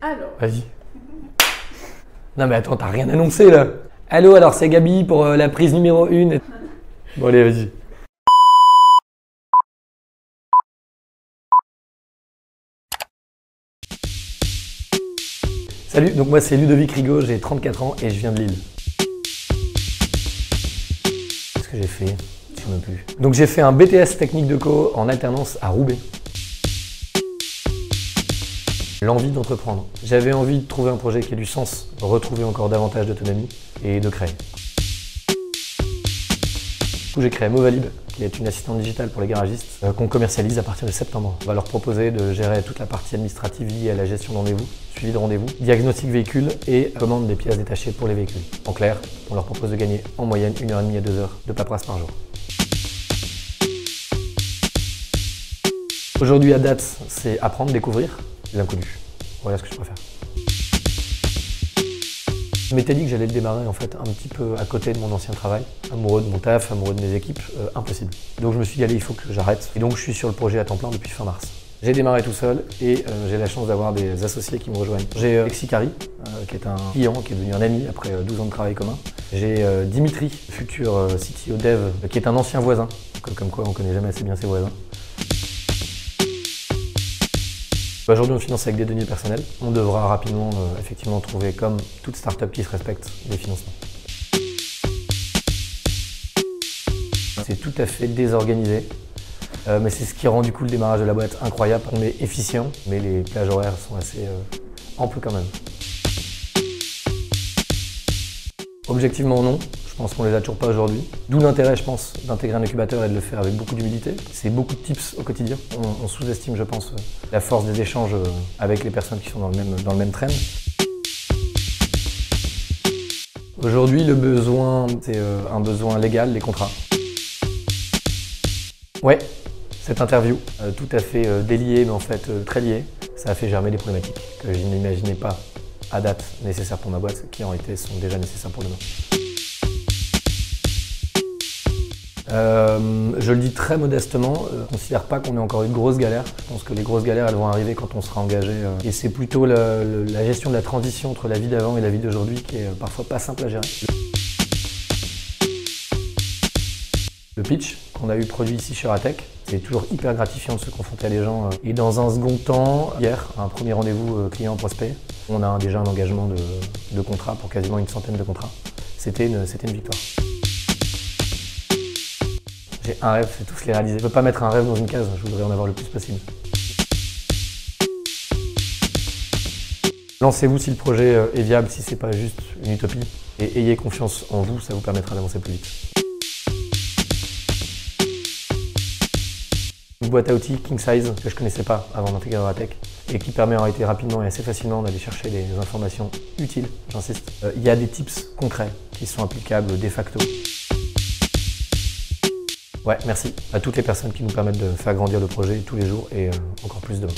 Alors. Vas-y. Non mais attends, t'as rien annoncé là. Allô, alors c'est Gabi pour la prise numéro 1. Bon allez, vas-y. Salut, donc moi c'est Ludovic Rigaud, j'ai 34 ans et je viens de Lille. Qu'est-ce que j'ai fait? Je sais même plus. Donc j'ai fait un BTS technique de co en alternance à Roubaix. L'envie d'entreprendre. J'avais envie de trouver un projet qui ait du sens, retrouver encore davantage d'autonomie et de créer. Du coup j'ai créé Movalib, qui est une assistante digitale pour les garagistes qu'on commercialise à partir de septembre. On va leur proposer de gérer toute la partie administrative liée à la gestion de rendez-vous, suivi de rendez-vous, diagnostic véhicule et commande des pièces détachées pour les véhicules. En clair, on leur propose de gagner en moyenne 1h30 à 2 heures de paperasse par jour. Aujourd'hui à date, c'est apprendre, découvrir l'inconnu. Voilà ce que je préfère. Je m'étais dit que j'allais le démarrer en fait un petit peu à côté de mon ancien travail, amoureux de mon taf, amoureux de mes équipes, impossible. Donc je me suis dit allez, il faut que j'arrête. Et donc je suis sur le projet à temps plein depuis fin mars. J'ai démarré tout seul et j'ai la chance d'avoir des associés qui me rejoignent. J'ai Exicari, qui est un client, qui est devenu un ami après 12 ans de travail commun. J'ai Dimitri, futur CTO Dev, qui est un ancien voisin. Comme quoi on connaît jamais assez bien ses voisins. Aujourd'hui, on finance avec des deniers personnels. On devra rapidement effectivement trouver, comme toute start-up qui se respecte, des financements. C'est tout à fait désorganisé, mais c'est ce qui rend du coup le démarrage de la boîte incroyable. On est efficient, mais les plages horaires sont assez amples quand même. Vous non. Je pense qu'on les a toujours pas aujourd'hui. D'où l'intérêt, je pense, d'intégrer un incubateur et de le faire avec beaucoup d'humilité. C'est beaucoup de tips au quotidien. On sous-estime, je pense, la force des échanges avec les personnes qui sont dans le même train. Aujourd'hui, le besoin, c'est un besoin légal, les contrats. Ouais, cette interview, tout à fait déliée, mais en fait très liée, ça a fait germer des problématiques que je n'imaginais pas à date nécessaires pour ma boîte, qui en réalité sont déjà nécessaires pour demain. Je le dis très modestement, je ne considère pas qu'on ait encore eu de grosses galères. Je pense que les grosses galères, elles vont arriver quand on sera engagé. Et c'est plutôt la gestion de la transition entre la vie d'avant et la vie d'aujourd'hui qui est parfois pas simple à gérer. Le pitch qu'on a eu produit ici chez Ratech, c'est toujours hyper gratifiant de se confronter à des gens. Et dans un second temps, hier, un premier rendez-vous client-prospect, on a déjà un engagement de contrat pour quasiment une centaine de contrats. C'était une victoire. J'ai un rêve, c'est tous les réaliser. Je ne peux pas mettre un rêve dans une case, je voudrais en avoir le plus possible. Lancez-vous si le projet est viable, si c'est pas juste une utopie. Et ayez confiance en vous, ça vous permettra d'avancer plus vite. Une boîte à outils King Size que je ne connaissais pas avant d'intégrer Ratech et qui permet en réalité rapidement et assez facilement d'aller chercher des informations utiles, j'insiste. Il y a des tips concrets qui sont applicables de facto. Ouais, merci à toutes les personnes qui nous permettent de faire grandir le projet tous les jours et encore plus demain.